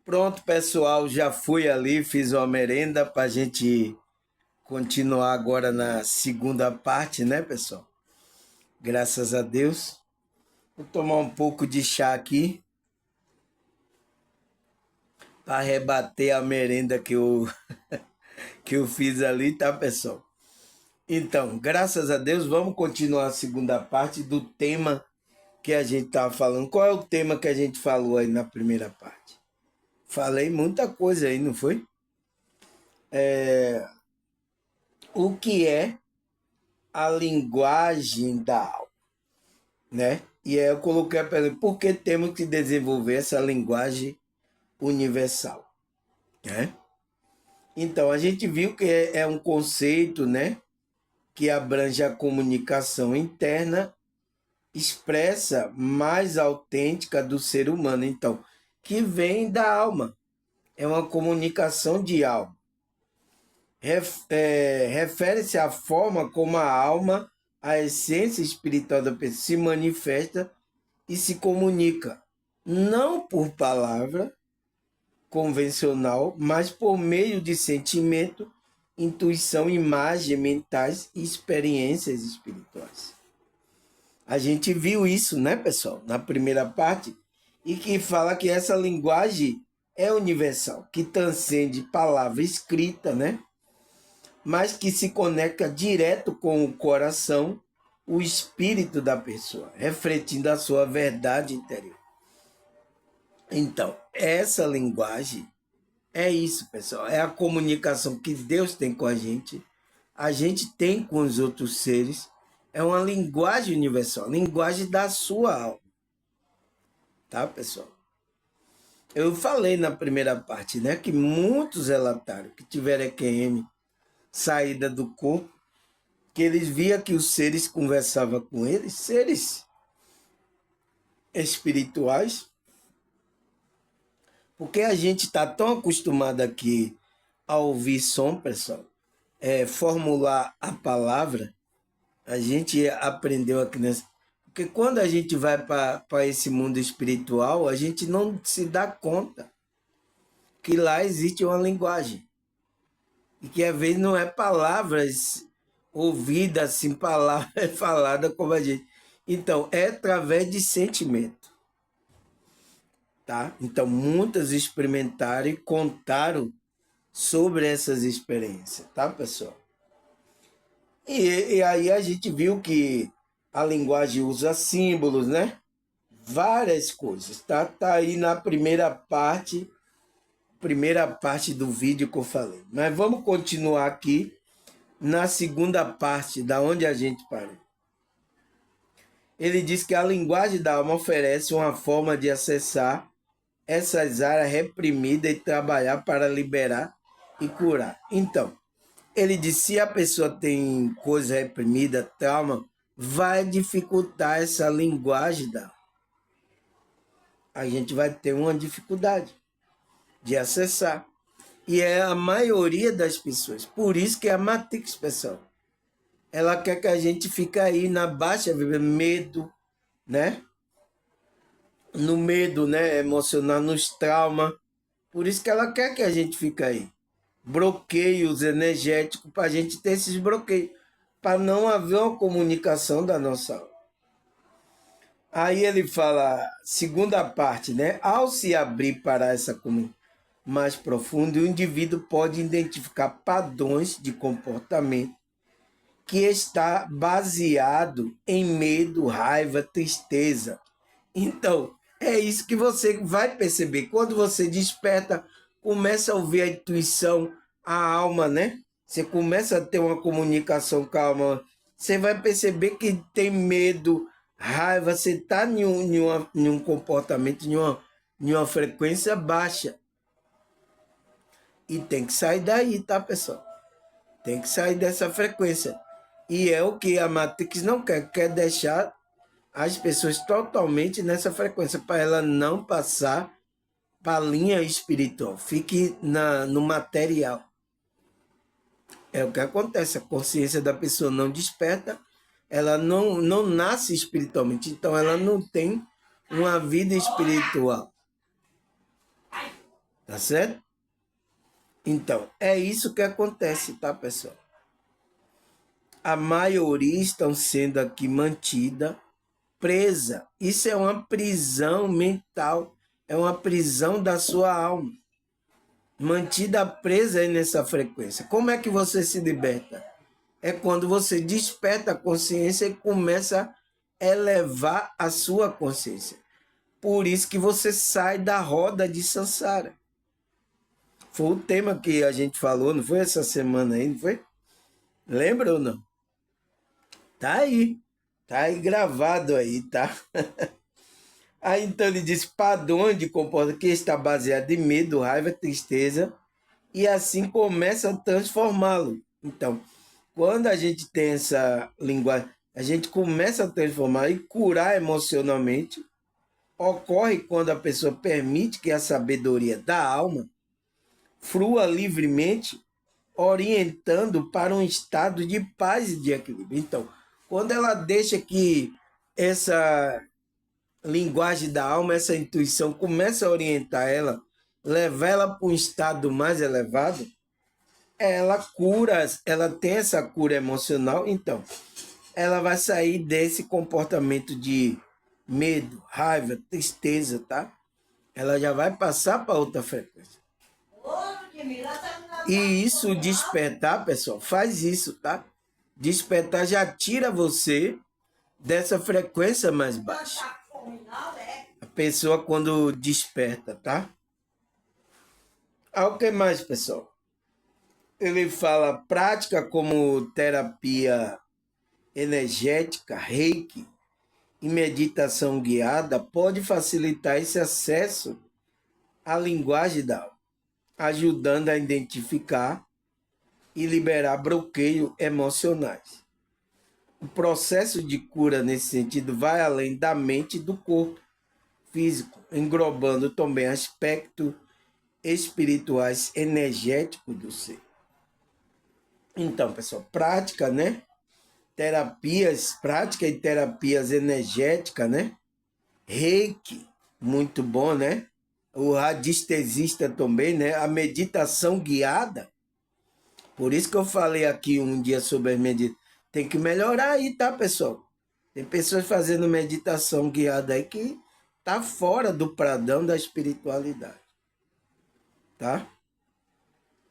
Pronto, pessoal, já fui ali, fiz uma merenda para a gente continuar agora na segunda parte, né, pessoal? Graças a Deus. Vou tomar um pouco de chá aqui para rebater a merenda que eu fiz ali, tá, pessoal? Então, graças a Deus, vamos continuar a segunda parte do tema que a gente estava falando. Qual é o tema que a gente falou aí na primeira parte? Falei muita coisa aí, não foi? O que é a linguagem da alma, né? E aí eu coloquei a pergunta, por que temos que desenvolver essa linguagem universal, né? Então, a gente viu que é um conceito, né, que abrange a comunicação interna, expressa mais autêntica do ser humano, então, que vem da alma. É uma comunicação de alma. Refere-se à forma como a alma, a essência espiritual da pessoa, se manifesta e se comunica, não por palavra convencional, mas por meio de sentimento, intuição, imagem mentais e experiências espirituais. A gente viu isso, né, pessoal, na primeira parte, e que fala que essa linguagem é universal, que transcende palavra escrita, né? Mas que se conecta direto com o coração, o espírito da pessoa, refletindo a sua verdade interior. Então, essa linguagem é isso, pessoal. É a comunicação que Deus tem com a gente tem com os outros seres. É uma linguagem universal, linguagem da sua alma. Tá, pessoal? Eu falei na primeira parte, né, que muitos relataram que tiveram EQM, saída do corpo, que eles via que os seres conversavam com eles, seres espirituais, porque a gente está tão acostumado aqui a ouvir som, pessoal, formular a palavra, a gente aprendeu aqui nessa. Porque quando a gente vai para esse mundo espiritual, a gente não se dá conta que lá existe uma linguagem. E que às vezes não é palavras ouvidas assim, palavras faladas como a gente. Então, é através de sentimento. Tá? Então, muitas experimentaram e contaram sobre essas experiências, tá, pessoal? E aí a gente viu que a linguagem usa símbolos, né? Várias coisas, tá? Tá aí na primeira parte do vídeo que eu falei. Mas vamos continuar aqui na segunda parte, da onde a gente parou. Ele diz que a linguagem da alma oferece uma forma de acessar essas áreas reprimidas e trabalhar para liberar e curar. Então, ele diz, se a pessoa tem coisa reprimida, trauma, vai dificultar essa linguagem da alma. A gente vai ter uma dificuldade de acessar. E é a maioria das pessoas. Por isso que é a Matrix, pessoal. Ela quer que a gente fique aí na baixa, medo, né? No medo, né? Emocional, nos traumas. Por isso que ela quer que a gente fique aí. Bloqueios energéticos para a gente ter esses bloqueios. Para não haver uma comunicação da nossa alma. Aí ele fala, segunda parte, né? Ao se abrir para essa comunicação mais profunda, o indivíduo pode identificar padrões de comportamento que está baseado em medo, raiva, tristeza. Então, é isso que você vai perceber. Quando você desperta, começa a ouvir a intuição, a alma, né? Você começa a ter uma comunicação com a alma. Você vai perceber que tem medo, raiva, você está em um comportamento, em uma frequência baixa. E tem que sair daí, tá, pessoal? Tem que sair dessa frequência. E é o que a Matrix não quer. Quer deixar as pessoas totalmente nessa frequência, para ela não passar para a linha espiritual. Fique no material. É o que acontece. A consciência da pessoa não desperta, ela não nasce espiritualmente. Então ela não tem uma vida espiritual. Tá certo? Então, é isso que acontece, tá, pessoal? A maioria estão sendo aqui mantida presa. Isso é uma prisão mental, é uma prisão da sua alma. Mantida presa aí nessa frequência. Como é que você se liberta? É quando você desperta a consciência e começa a elevar a sua consciência. Por isso que você sai da roda de Sansara. Foi o tema que a gente falou, não foi essa semana aí, não foi? Lembra ou não? Tá aí gravado aí, tá? Aí então ele diz padrões de comportamento que está baseado em medo, raiva, tristeza, e assim começa a transformá-lo. Então, quando a gente tem essa linguagem, a gente começa a transformar e curar emocionalmente, ocorre quando a pessoa permite que a sabedoria da alma flua livremente, orientando para um estado de paz e de equilíbrio. Então, quando ela deixa que essa linguagem da alma, essa intuição começa a orientar ela, levar ela para um estado mais elevado, ela cura, ela tem essa cura emocional, então ela vai sair desse comportamento de medo, raiva, tristeza, tá? Ela já vai passar para outra frequência. E isso despertar, pessoal, faz isso, tá? Despertar já tira você dessa frequência mais baixa. A pessoa quando desperta, tá? O que mais, pessoal? Ele fala prática como terapia energética, reiki e meditação guiada pode facilitar esse acesso à linguagem da alma, ajudando a identificar e liberar bloqueios emocionais. O processo de cura nesse sentido vai além da mente e do corpo físico, englobando também aspectos espirituais energéticos do ser. Então, pessoal, prática, né? Prática e terapias energéticas, né? Reiki, muito bom, né? O radiestesista também, né? A meditação guiada. Por isso que eu falei aqui um dia sobre a meditação. Tem que melhorar aí, tá, pessoal? Tem pessoas fazendo meditação guiada aí que tá fora do pradão da espiritualidade, tá?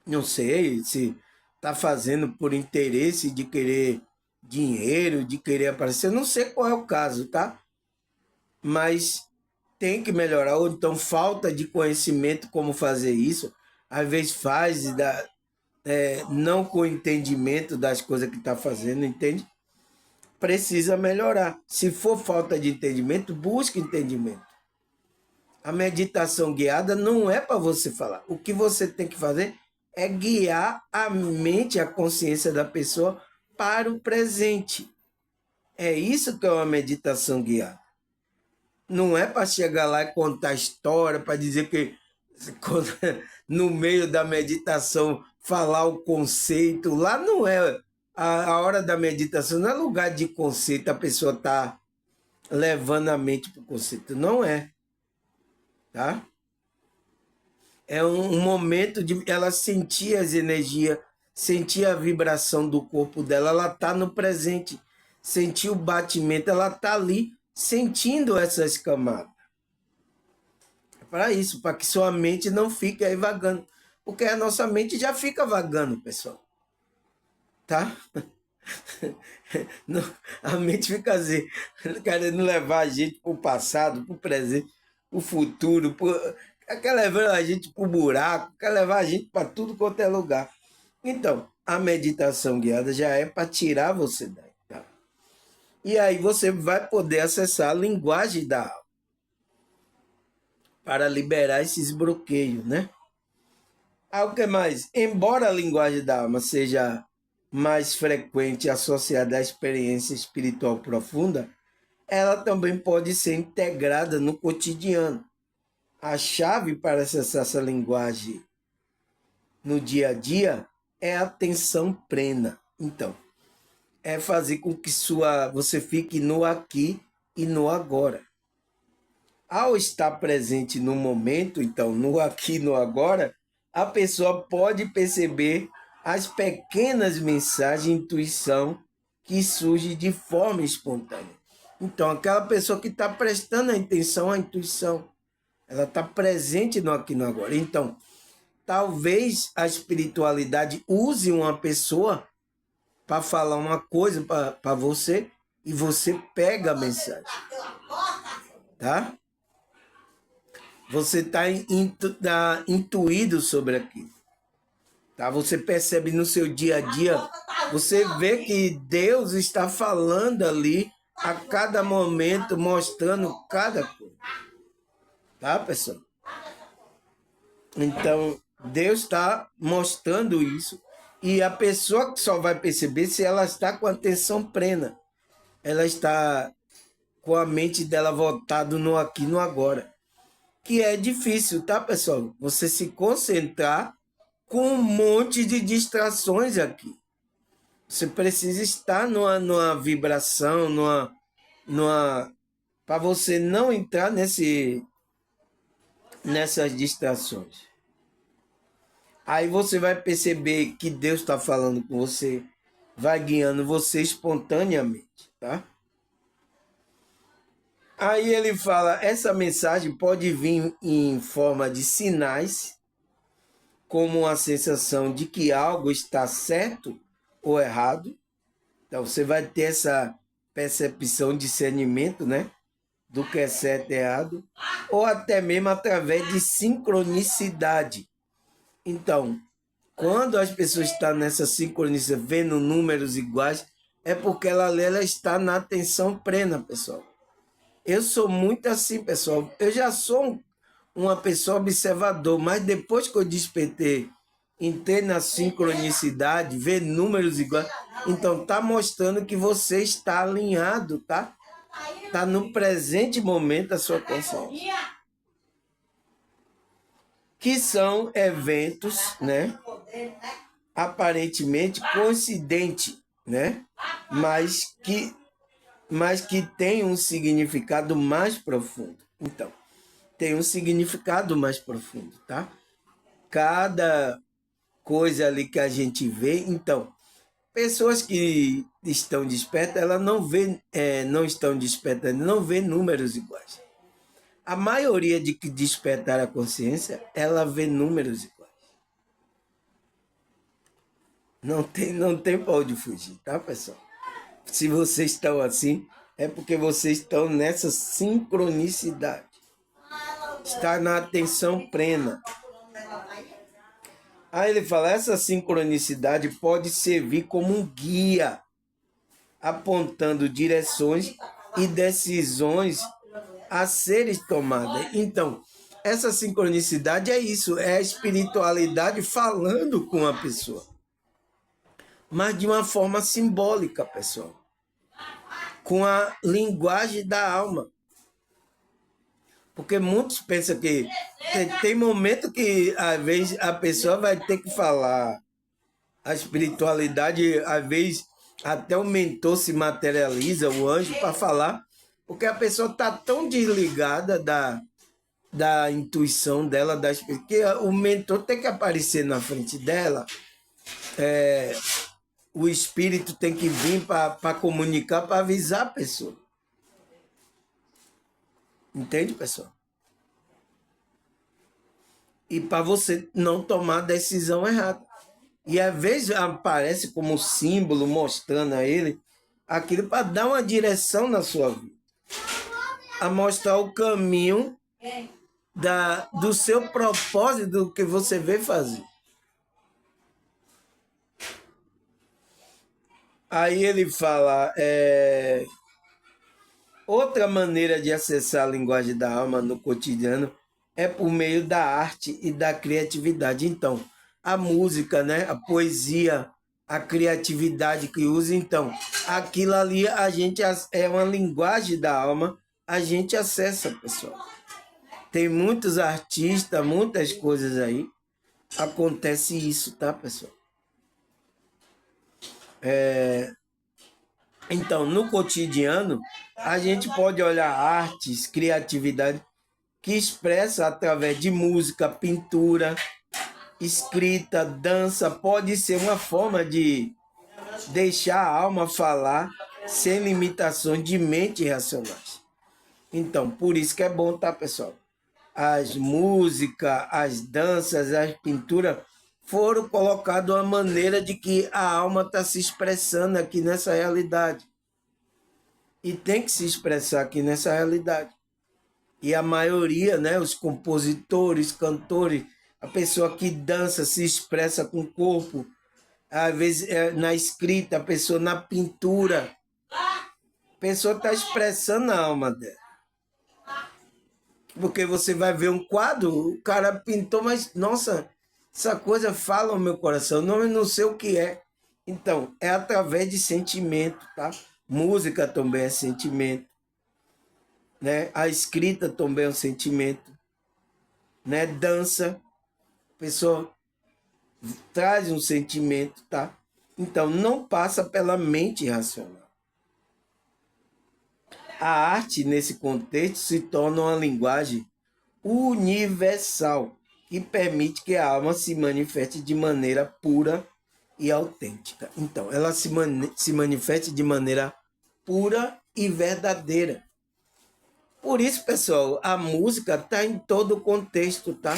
Não sei se tá fazendo por interesse de querer dinheiro, de querer aparecer. Eu não sei qual é o caso, tá? Mas tem que melhorar. Ou então falta de conhecimento como fazer isso. Às vezes faz não com entendimento das coisas que está fazendo, entende? Precisa melhorar. Se for falta de entendimento, busque entendimento. A meditação guiada não é para você falar. O que você tem que fazer é guiar a mente, a consciência da pessoa para o presente. É isso que é uma meditação guiada. Não é para chegar lá e contar história, para dizer que no meio da meditação falar o conceito. Lá não é a hora da meditação, não é lugar de conceito, a pessoa está levando a mente para o conceito. Não é. Tá? É um momento de ela sentir as energias, sentir a vibração do corpo dela, ela está no presente, sentir o batimento, ela está ali sentindo essas camadas. É para isso, para que sua mente não fique aí vagando. Porque a nossa mente já fica vagando, pessoal. Tá? Não, a mente fica assim, querendo levar a gente para o passado, para o presente, para o futuro, quer levar a gente para o buraco, quer levar a gente para tudo quanto é lugar. Então, a meditação guiada já é para tirar você daí. Tá? E aí você vai poder acessar a linguagem da alma para liberar esses bloqueios, né? O que mais? Embora a linguagem da alma seja mais frequente associada à experiência espiritual profunda, ela também pode ser integrada no cotidiano. A chave para acessar essa linguagem no dia a dia é a atenção plena. Então, é fazer com que você fique no aqui e no agora. ao estar presente no momento, então, no aqui, no agora, a pessoa pode perceber as pequenas mensagens, intuição que surge de forma espontânea. Então, aquela pessoa que está prestando atenção à intuição, ela está presente no aqui, no agora. Então, talvez a espiritualidade use uma pessoa para falar uma coisa para você e você pega a mensagem, tá? Você está intuído sobre aquilo, tá? Você percebe no seu dia a dia, você vê que Deus está falando ali a cada momento, mostrando cada coisa, tá, pessoal? Então, Deus está mostrando isso e a pessoa que só vai perceber se ela está com a atenção plena, ela está com a mente dela voltada no aqui, no agora. Que é difícil, tá, pessoal? Você se concentrar com um monte de distrações aqui. Você precisa estar numa vibração, para você não entrar nessas distrações. Aí você vai perceber que Deus está falando com você, vai guiando você espontaneamente, tá? Aí ele fala, essa mensagem pode vir em forma de sinais, como uma sensação de que algo está certo ou errado. Então você vai ter essa percepção, discernimento, né? Do que é certo e errado, ou até mesmo através de sincronicidade. Então, quando as pessoas estão nessa sincronicidade, vendo números iguais, é porque ela está na atenção plena, pessoal. Eu sou muito assim, pessoal. Eu já sou uma pessoa observador, mas depois que eu despertei, entrei na sincronicidade, ver números iguais, então tá mostrando que você está alinhado, tá? Tá no presente momento a sua consciência. Que são eventos, né? Aparentemente coincidentes, né? Mas que tem um significado mais profundo. Então, tem um significado mais profundo, tá? Cada coisa ali que a gente vê, então, pessoas que estão despertas, elas não estão despertas, não vê números iguais. A maioria de que despertar a consciência, ela vê números iguais. Não tem para onde fugir, tá, pessoal? Se vocês estão assim, é porque vocês estão nessa sincronicidade. Está na atenção plena. Aí ele fala, essa sincronicidade pode servir como um guia, apontando direções e decisões a serem tomadas. Então, essa sincronicidade é isso, é a espiritualidade falando com a pessoa. Mas de uma forma simbólica, pessoal. Com a linguagem da alma. Porque muitos pensam que tem momento que, às vezes, a pessoa vai ter que falar. A espiritualidade, às vezes, até o mentor se materializa, o anjo, para falar, porque a pessoa está tão desligada da intuição dela, que o mentor tem que aparecer na frente dela, o espírito tem que vir para comunicar, para avisar a pessoa. Entende, pessoal? E para você não tomar decisão errada. E às vezes aparece como símbolo, mostrando a ele aquilo para dar uma direção na sua vida. A mostrar o caminho do seu propósito, do que você veio fazer. Aí ele fala, outra maneira de acessar a linguagem da alma no cotidiano é por meio da arte e da criatividade. Então, a música, né? A poesia, a criatividade que usa. Então, aquilo ali a gente é uma linguagem da alma, a gente acessa, pessoal. Tem muitos artistas, muitas coisas aí. Acontece isso, tá, pessoal? Então, no cotidiano, a gente pode olhar artes, criatividade que expressa através de música, pintura, escrita, dança. Pode ser uma forma de deixar a alma falar sem limitações de mente racionais. Então, por isso que é bom, tá, pessoal? As músicas, as danças, as pinturas foram colocadas de uma maneira de que a alma está se expressando aqui nessa realidade. E tem que se expressar aqui nessa realidade. E a maioria, né, os compositores, cantores, a pessoa que dança se expressa com o corpo, às vezes na escrita, a pessoa na pintura, a pessoa está expressando a alma dela. Porque você vai ver um quadro, o cara pintou, mas, nossa, essa coisa fala ao meu coração, eu não sei o que é. Então, é através de sentimento, tá? Música também é sentimento, né? A escrita também é um sentimento, né? Dança, a pessoa traz um sentimento, tá? Então, não passa pela mente racional. A arte, nesse contexto, se torna uma linguagem universal que permite que a alma se manifeste de maneira pura e autêntica. Então, ela se manifeste de maneira pura e verdadeira. Por isso, pessoal, a música está em todo o contexto, tá?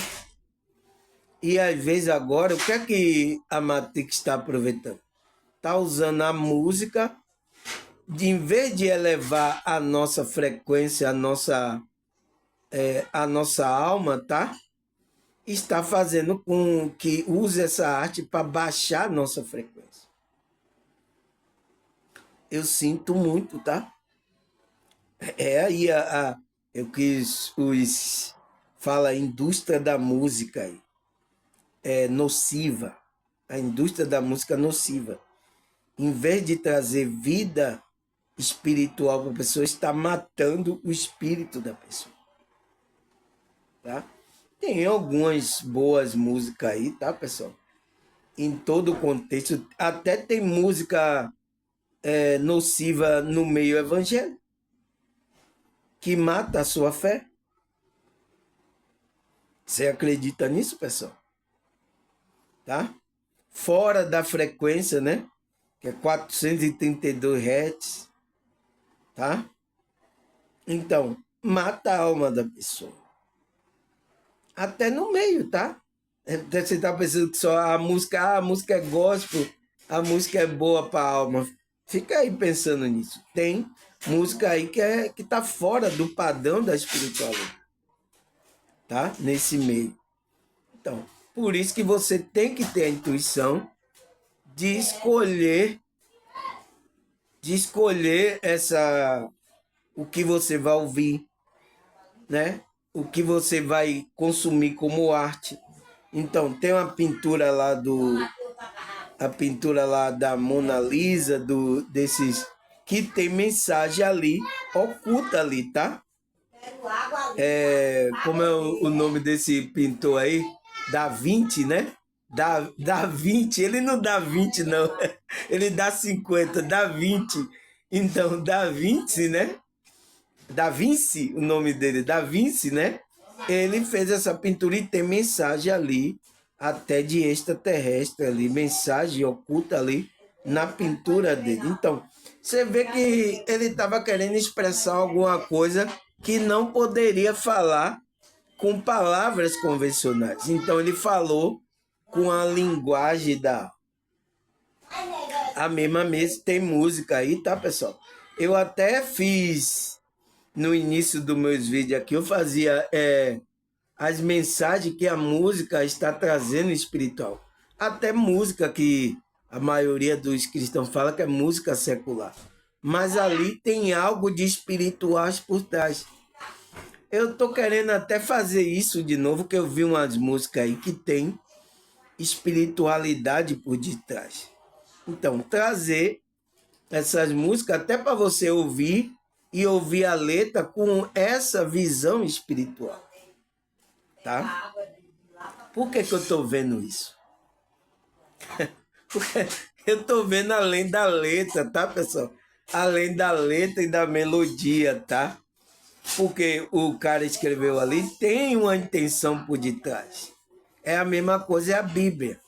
E às vezes agora, o que a Matrix está aproveitando? Está usando a música, em vez de elevar a nossa frequência, a nossa alma, tá? Está fazendo com que use essa arte para baixar a nossa frequência. Eu sinto muito, tá? É aí eu quis fala a indústria da música aí. É nociva. A indústria da música é nociva. Em vez de trazer vida espiritual para a pessoa, está matando o espírito da pessoa. Tá? Tem algumas boas músicas aí, tá, pessoal? Em todo o contexto. Até tem música nociva no meio evangélico, que mata a sua fé. Você acredita nisso, pessoal? Tá? Fora da frequência, né? Que é 432 Hz, tá? Então, mata a alma da pessoa. Até no meio, tá? Você tá pensando que só a música é gospel, a música é boa para a alma. Fica aí pensando nisso. Tem música aí que tá fora do padrão da espiritualidade, tá? Nesse meio. Então, por isso que você tem que ter a intuição de escolher o que você vai ouvir, né? O que você vai consumir como arte. Então, tem uma pintura lá a pintura lá da Mona Lisa, desses que tem mensagem ali, oculta ali, tá? Como é o nome desse pintor aí? Da Vinci, né? Da Vinci, ele não dá 20, não. Ele dá 50, dá 20. Então, Da Vinci, né? Da Vinci, o nome dele, Da Vinci, né? Ele fez essa pintura e tem mensagem ali, até de extraterrestre ali, mensagem oculta ali na pintura dele. Então, você vê que ele estava querendo expressar alguma coisa que não poderia falar com palavras convencionais. Então, ele falou com a linguagem a mesma mesa. Tem música aí, tá, pessoal? Eu até fiz no início dos meus vídeos aqui, eu fazia as mensagens que a música está trazendo espiritual. Até música que a maioria dos cristãos fala que é música secular. Mas ali tem algo de espiritual por trás. Eu estou querendo até fazer isso de novo, que eu vi umas músicas aí que tem espiritualidade por detrás. Então, trazer essas músicas até para você ouvir e ouvir a letra com essa visão espiritual. Tá? Por que eu estou vendo isso? Porque eu estou vendo além da letra, tá, pessoal? Além da letra e da melodia, tá? porque o cara escreveu ali, tem uma intenção por detrás. É a mesma coisa, é a Bíblia.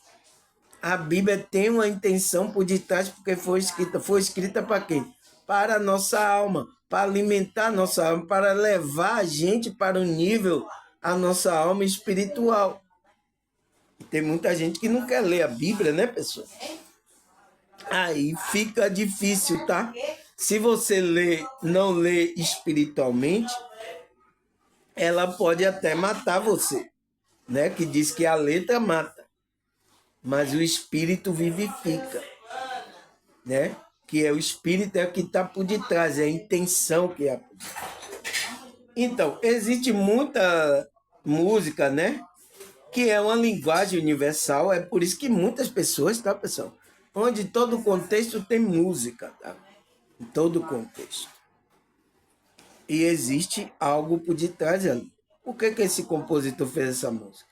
A Bíblia tem uma intenção por detrás, porque foi escrita. Foi escrita para quê? Para a nossa alma, para alimentar a nossa alma, para levar a gente para o nível, a nossa alma espiritual. E tem muita gente que não quer ler a Bíblia, né, pessoal? Aí fica difícil, tá? Se você não lê espiritualmente, ela pode até matar você, né? Que diz que a letra mata, mas o espírito vivifica, né? Que é o espírito é o que está por detrás, é a intenção que é. Então, existe muita música, né? Que é uma linguagem universal, é por isso que muitas pessoas, tá, pessoal? Onde todo contexto tem música, tá? Em todo contexto. E existe algo por detrás ali. Por que esse compositor fez essa música?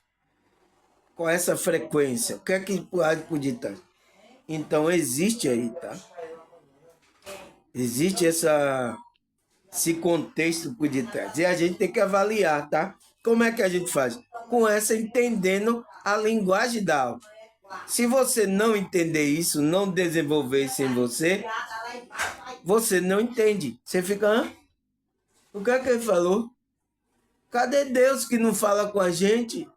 Com essa frequência? O que é que há por detrás? Então, existe aí, tá? Existe esse contexto por detrás. E a gente tem que avaliar, tá? Como é que a gente faz? Com essa entendendo a linguagem da alma. Se você não entender isso, não desenvolver isso em você, você não entende. Você fica, hã? O que é que ele falou? Cadê Deus que não fala com a gente?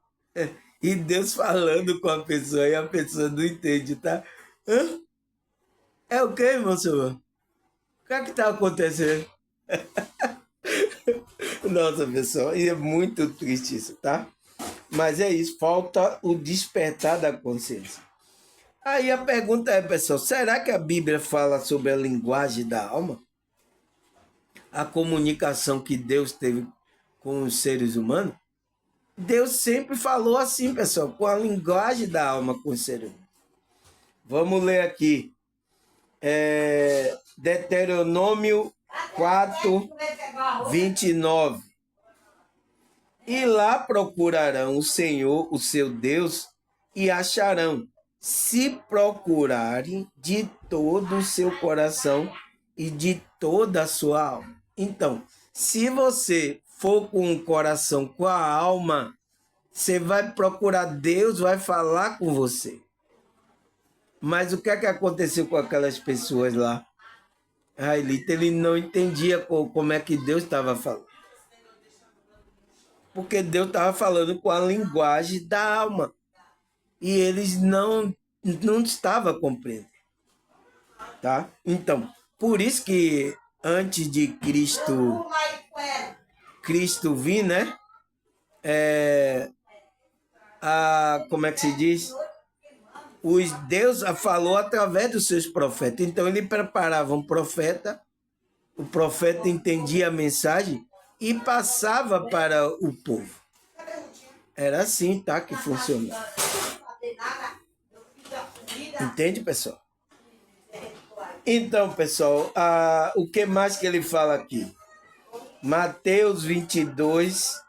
E Deus falando com a pessoa e a pessoa não entende, tá? Hã? É o que, irmão senhor? O que é que está acontecendo? Nossa, pessoal, e é muito triste isso, tá? Mas é isso, falta o despertar da consciência. Aí a pergunta é, pessoal, será que a Bíblia fala sobre a linguagem da alma? A comunicação que Deus teve com os seres humanos? Deus sempre falou assim, pessoal, com a linguagem da alma com os seres humanos. Vamos ler aqui. Deuteronômio 4, 29. E lá procurarão o Senhor, o seu Deus, e acharão, se procurarem de todo o seu coração e de toda a sua alma. Então, se você for com o coração, com a alma, você vai procurar Deus, vai falar com você. Mas o que é que aconteceu com aquelas pessoas lá? Raelita, ele não entendia como é que Deus estava falando. Porque Deus estava falando com a linguagem da alma. E eles não estavam compreendendo. Tá? Então, por isso que antes de Cristo vir, né? Como é que se diz? Deus falou através dos seus profetas. Então, ele preparava um profeta, o profeta entendia a mensagem e passava para o povo. Era assim, tá? Que funcionava. Entende, pessoal? Então, pessoal, o que mais que ele fala aqui? Mateus 22,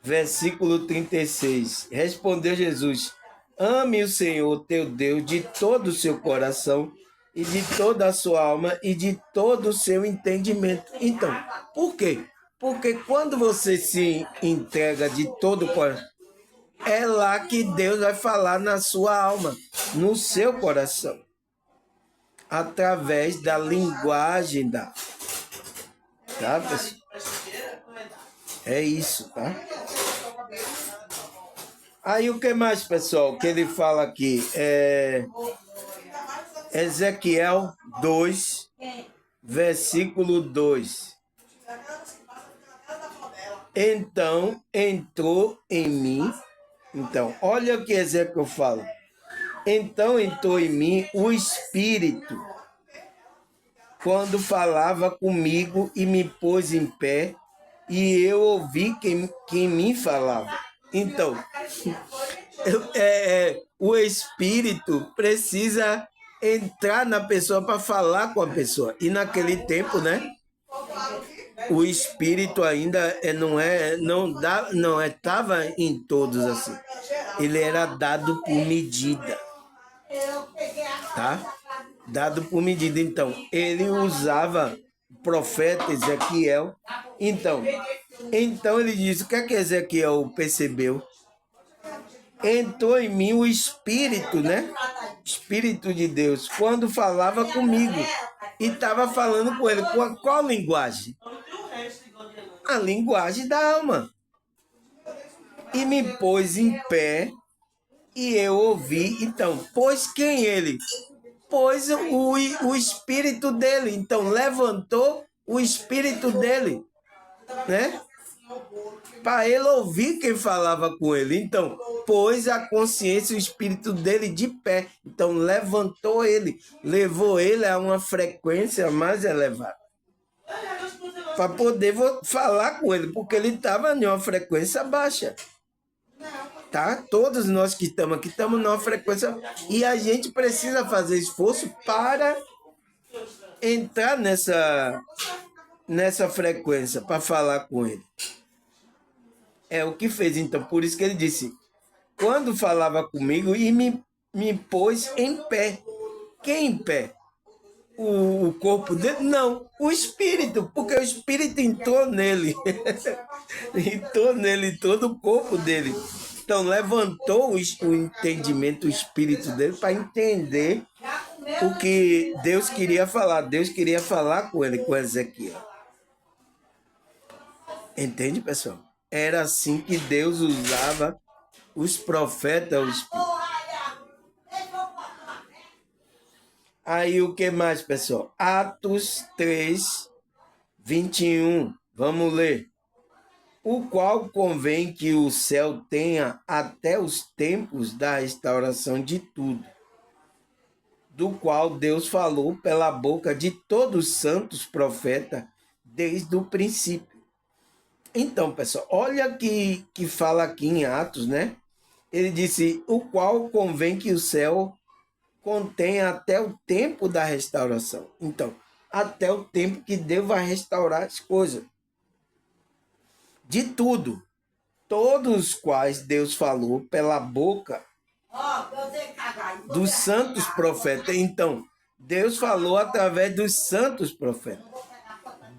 versículo 36. Respondeu Jesus: ame o Senhor teu Deus de todo o seu coração e de toda a sua alma e de todo o seu entendimento. Então, por quê? Porque quando você se entrega de todo o coração, é lá que Deus vai falar na sua alma, no seu coração, através da linguagem da... Tá, pessoal? É isso, tá? Aí o que mais, pessoal, que ele fala aqui? Ezequiel 2, versículo 2. Então entrou em mim. Então, olha o que Ezequiel fala. Então entrou em mim o Espírito, quando falava comigo e me pôs em pé, e eu ouvi quem me falava. Então, o Espírito precisa entrar na pessoa para falar com a pessoa. E naquele tempo, né? O Espírito ainda estava em todos assim. Ele era dado por medida, tá? Dado por medida. Então, ele usava o profeta Ezequiel. Então, Então ele diz, o que é que Ezequiel percebeu? Entrou em mim o Espírito, né? Espírito de Deus, quando falava comigo. E estava falando com ele. Qual linguagem? A linguagem da alma. E me pôs em pé e eu ouvi. Então, pois quem ele? Pois o espírito dele. Então, levantou o espírito dele, né? Para ele ouvir quem falava com ele. Então, pôs a consciência e o espírito dele de pé. Então, levantou ele, levou ele a uma frequência mais elevada. Para poder falar com ele, porque ele estava em uma frequência baixa. Tá? Todos nós que estamos numa frequência. E a gente precisa fazer esforço para entrar nessa frequência, para falar com ele. É o que fez, então. Por isso que ele disse, quando falava comigo e me pôs em pé. Quem em pé? O corpo dele? Não, o espírito, porque o espírito entrou nele. Entrou nele todo o corpo dele. Então, levantou o entendimento, o espírito dele, para entender o que Deus queria falar. Deus queria falar com ele, com Ezequiel. Entende, pessoal? Era assim que Deus usava os profetas, o espírito. Aí o que mais, pessoal? Atos 3, 21. Vamos ler. O qual convém que o céu tenha até os tempos da restauração de tudo, do qual Deus falou pela boca de todos os santos profetas desde o princípio. Então, pessoal, olha que fala aqui em Atos, né? Ele disse, o qual convém que o céu contenha até o tempo da restauração. Então, até o tempo que Deus vai restaurar as coisas. De tudo, todos os quais Deus falou pela boca dos santos profetas. Então, Deus falou através dos santos profetas.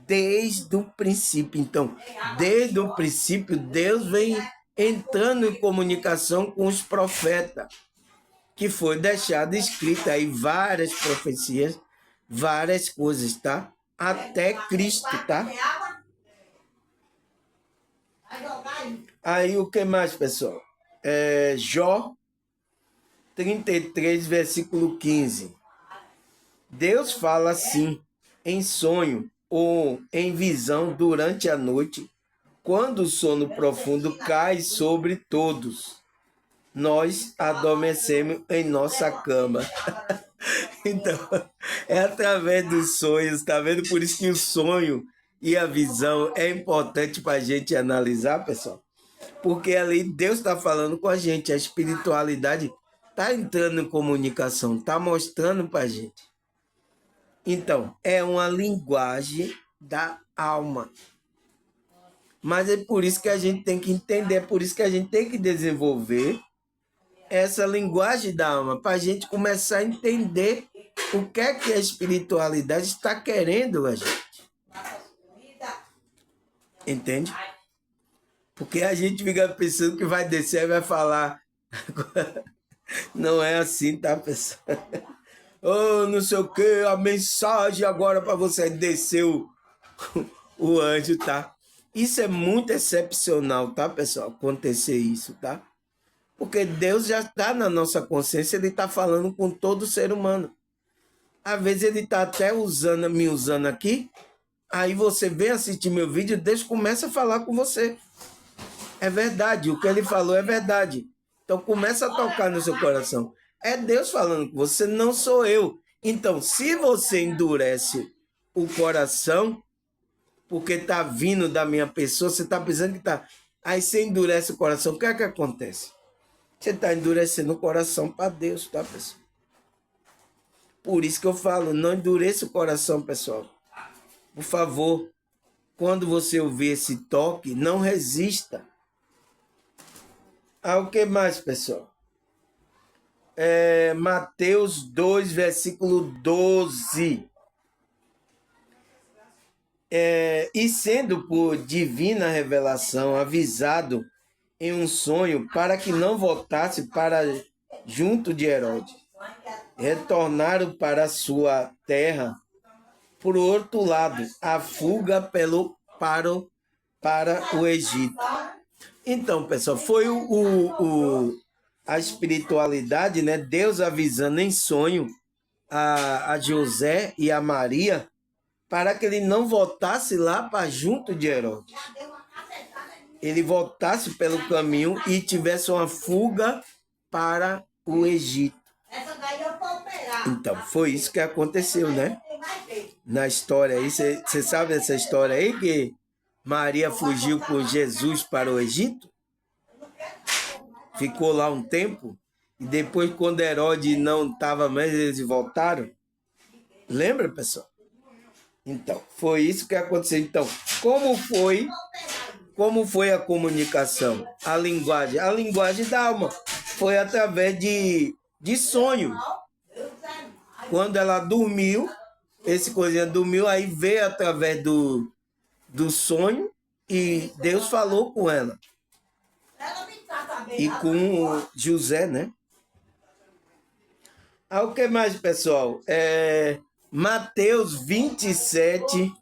Desde o princípio. Então, desde o princípio, Deus vem entrando em comunicação com os profetas, que foi deixado escrito aí várias profecias, várias coisas, tá? Até Cristo, tá? Aí o que mais, pessoal? Jó 33, versículo 15. Deus fala assim, em sonho ou em visão durante a noite, quando o sono profundo cai sobre todos. Nós adormecemos em nossa cama. Então, é através dos sonhos, tá vendo? Por isso que o sonho e a visão é importante para a gente analisar, pessoal. Porque ali Deus está falando com a gente, a espiritualidade está entrando em comunicação, está mostrando para a gente. Então, é uma linguagem da alma. Mas é por isso que a gente tem que entender, é por isso que a gente tem que desenvolver essa linguagem da alma, para a gente começar a entender o que é que a espiritualidade está querendo a gente. Entende? Porque a gente fica pensando que vai descer e vai falar. Não é assim, tá, pessoal? Oh, não sei o que, a mensagem agora para você descer o anjo, tá? Isso é muito excepcional, tá, pessoal? Acontecer isso, tá? Porque Deus já está na nossa consciência, ele está falando com todo ser humano. Às vezes ele está até me usando aqui, aí você vem assistir meu vídeo, Deus começa a falar com você. É verdade, o que ele falou é verdade. Então começa a tocar no seu coração. É Deus falando com você, não sou eu. Então, se você endurece o coração, porque está vindo da minha pessoa, você está pensando que está... Aí você endurece o coração, o que é que acontece? Você está endurecendo o coração para Deus, tá, pessoal? Por isso que eu falo, não endureça o coração, pessoal. Por favor, quando você ouvir esse toque, não resista. O que mais, pessoal? Mateus 2, versículo 12. E sendo por divina revelação avisado em um sonho para que não voltasse para junto de Herodes, retornaram para sua terra por outro lado, a fuga para o Egito. Então, pessoal, foi a espiritualidade, né? Deus avisando em sonho a José e a Maria para que ele não voltasse lá para junto de Herodes. Ele voltasse pelo caminho e tivesse uma fuga para o Egito. Então, foi isso que aconteceu, né? Na história aí, você sabe essa história aí que Maria fugiu com Jesus para o Egito? Ficou lá um tempo e depois, quando Herodes não estava mais, eles voltaram. Lembra, pessoal? Então, foi isso que aconteceu. Então, como foi a comunicação? A linguagem da alma foi através de sonho. Quando ela dormiu, esse coisinha dormiu, aí veio através do sonho e Deus falou com ela. E com José, né? O que mais, pessoal? Mateus 27,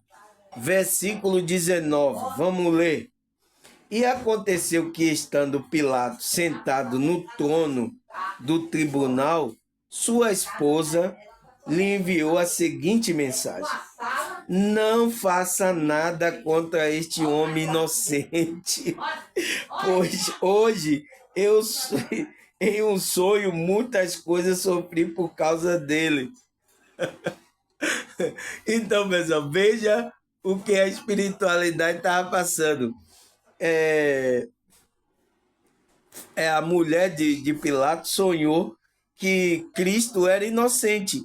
versículo 19. Vamos ler. E aconteceu que, estando Pilatos sentado no trono do tribunal, sua esposa lhe enviou a seguinte mensagem: não faça nada contra este homem inocente, pois hoje eu, em um sonho, muitas coisas sofri por causa dele. Então, pessoal, veja o que a espiritualidade estava passando. A mulher de Pilatos sonhou que Cristo era inocente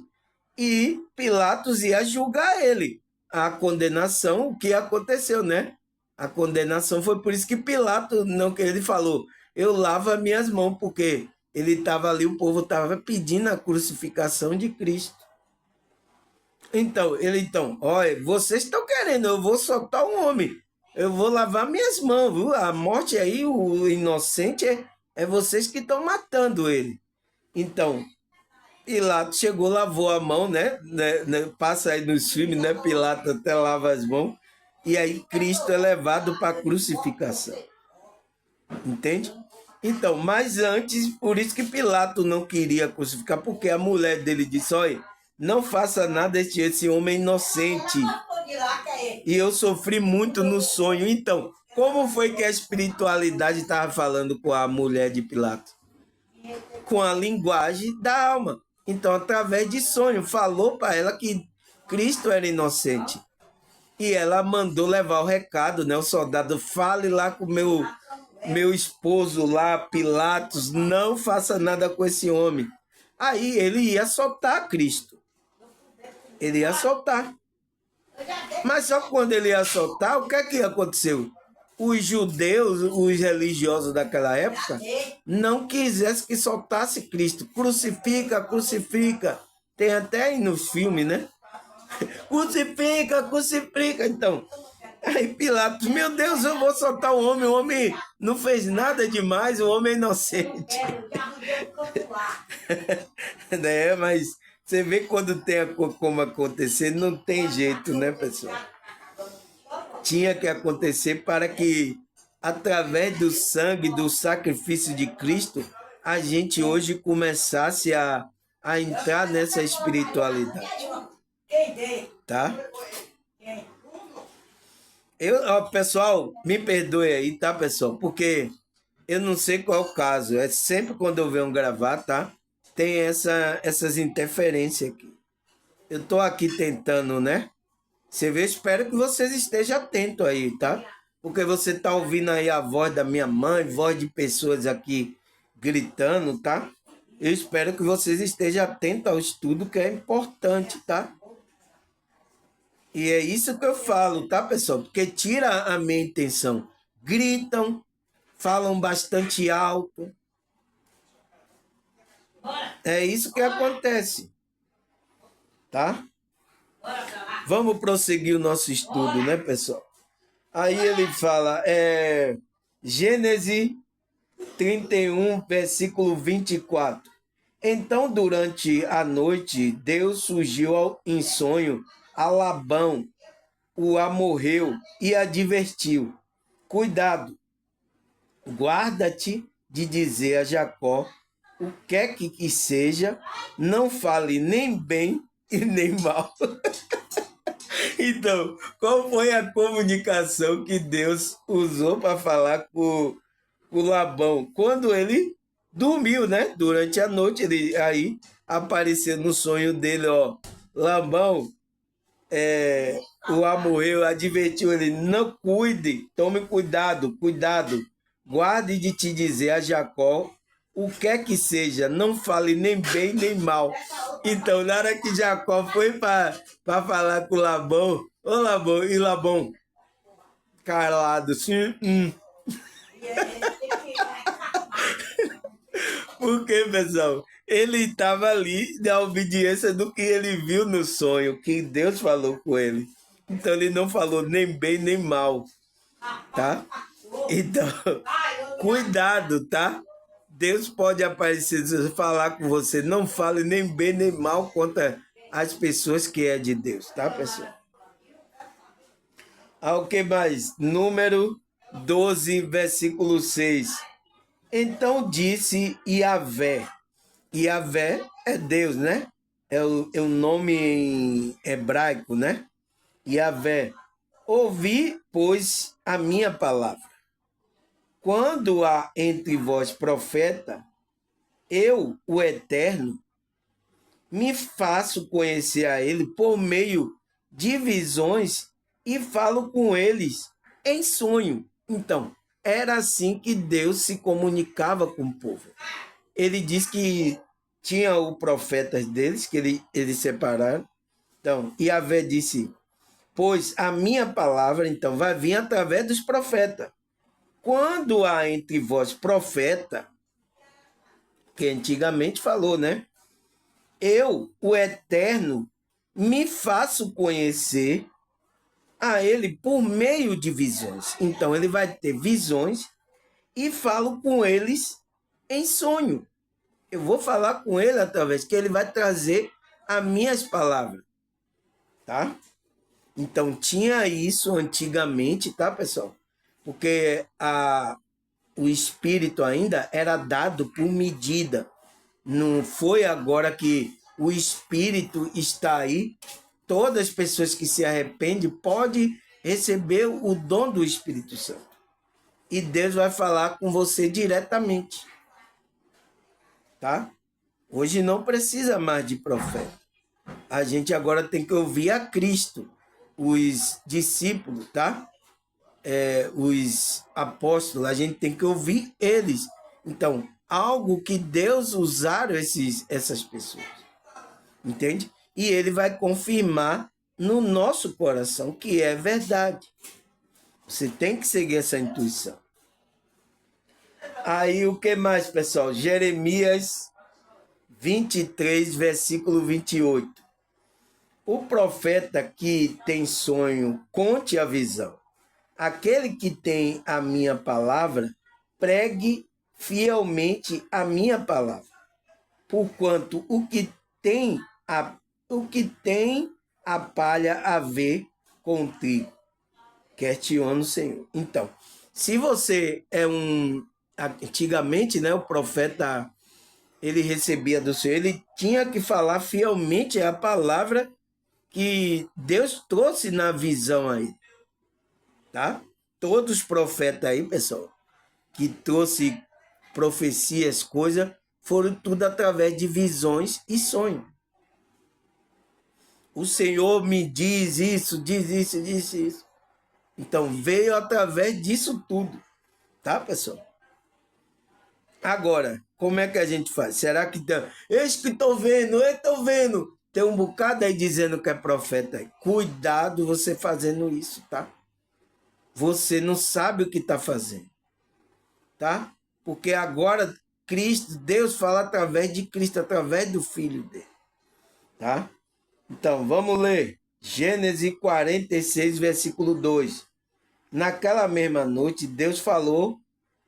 e Pilatos ia julgar ele. A condenação, o que aconteceu, né? A condenação foi por isso que Pilatos não queria, ele falou: eu lavo as minhas mãos, porque ele estava ali, o povo estava pedindo a crucificação de Cristo. Então, olha, vocês estão querendo, eu vou soltar um homem, eu vou lavar minhas mãos, viu? A morte aí, o inocente, é vocês que estão matando ele. Então, Pilatos chegou, lavou a mão, né? Passa aí nos filmes, né? Pilatos até lava as mãos. E aí Cristo é levado para a crucificação. Entende? Então, mas antes, por isso que Pilatos não queria crucificar, porque a mulher dele disse: olha, não faça nada esse homem inocente. E eu sofri muito no sonho. Então, como foi que a espiritualidade estava falando com a mulher de Pilatos? Com a linguagem da alma. Então, através de sonho, falou para ela que Cristo era inocente. E ela mandou levar o recado, né? O soldado: fale lá com meu esposo lá, Pilatos, não faça nada com esse homem. Aí ele ia soltar Cristo. Ele ia soltar. Mas só quando ele ia soltar, o que é que aconteceu? Os judeus, os religiosos daquela época, não quisessem que soltasse Cristo. Crucifica, crucifica. Tem até aí nos filmes, né? Crucifica, crucifica. Então, aí Pilatos: meu Deus, eu vou soltar o homem não fez nada demais, o homem é inocente. Mas você vê quando tem como acontecer, não tem jeito, né, pessoal? Tinha que acontecer para que, através do sangue, do sacrifício de Cristo, a gente hoje começasse a entrar nessa espiritualidade. Tá? Pessoal, me perdoe aí, tá, pessoal? Porque eu não sei qual é o caso. É sempre quando eu venho gravar, tá? Tem essas interferências aqui. Eu tô aqui tentando, né? Você vê, espero que vocês estejam atentos aí, tá? Porque você tá ouvindo aí a voz da minha mãe, voz de pessoas aqui gritando, tá? Eu espero que vocês estejam atentos ao estudo, que é importante, tá? E é isso que eu falo, tá, pessoal? Porque tira a minha intenção. Gritam, falam bastante alto. É isso que acontece, tá? Vamos prosseguir o nosso estudo, né, pessoal? Aí ele fala, Gênesis 31, versículo 24. Então, durante a noite, Deus surgiu em sonho a Labão, o amorreu e advertiu: cuidado, guarda-te de dizer a Jacó o que é que seja, não fale nem bem e nem mal. Então, qual foi a comunicação que Deus usou para falar com o Labão? Quando ele dormiu, né? Durante a noite, ele aí apareceu no sonho dele, ó. Labão, o amorreu, advertiu ele: não cuide, tome cuidado, cuidado, guarde de te dizer a Jacó o que é que seja, não fale nem bem nem mal. Então, na hora que Jacó foi para falar com Labão, ô Labão, e Labão, calado, assim, Porque, pessoal, ele estava ali na obediência do que ele viu no sonho, que Deus falou com ele. Então, ele não falou nem bem nem mal, tá? Então, cuidado, tá? Deus pode aparecer, falar com você. Não fale nem bem nem mal contra as pessoas que é de Deus, tá, pessoal? O que mais? Número 12, versículo 6. Então disse Yahvé. Yahvé é Deus, né? É o nome em hebraico, né? Yahvé. Ouvi, pois, a minha palavra. Quando há entre vós profeta, eu, o Eterno, me faço conhecer a ele por meio de visões e falo com eles em sonho. Então, era assim que Deus se comunicava com o povo. Ele diz que tinha os profetas deles, que eles separaram. Então, Yahvé disse, pois a minha palavra, então, vai vir através dos profetas. Quando há entre vós profeta, que antigamente falou, né? Eu, o Eterno, me faço conhecer a ele por meio de visões. Então, ele vai ter visões e falo com eles em sonho. Eu vou falar com ele através que ele vai trazer as minhas palavras, tá? Então, tinha isso antigamente, tá, pessoal? Porque o Espírito ainda era dado por medida. Não foi agora que o Espírito está aí. Todas as pessoas que se arrependem podem receber o dom do Espírito Santo. E Deus vai falar com você diretamente. Tá? Hoje não precisa mais de profeta. A gente agora tem que ouvir a Cristo. Os discípulos, tá? Os apóstolos, a gente tem que ouvir eles. Então, algo que Deus usaram essas pessoas. Entende? E ele vai confirmar no nosso coração que é verdade. Você tem que seguir essa intuição. Aí o que mais, pessoal? Jeremias 23, versículo 28. O profeta que tem sonho, conte a visão. Aquele que tem a minha palavra, pregue fielmente a minha palavra. Porquanto o que tem a palha a ver com o trigo, questiona o Senhor. Então, se você é antigamente, né, o profeta, ele recebia do Senhor, ele tinha que falar fielmente a palavra que Deus trouxe na visão aí, tá? Todos os profetas aí, pessoal, que trouxe profecias, coisas, foram tudo através de visões e sonhos. O Senhor me diz isso, diz isso, diz isso. Então, veio através disso tudo, tá, pessoal? Agora, como é que a gente faz? Será que eis que estou vendo, eu estou vendo. Tem um bocado aí dizendo que é profeta. Cuidado você fazendo isso, tá? Você não sabe o que está fazendo, tá? Porque agora Cristo, Deus fala através de Cristo, através do Filho dele, tá? Então, vamos ler. Gênesis 46, versículo 2. Naquela mesma noite, Deus falou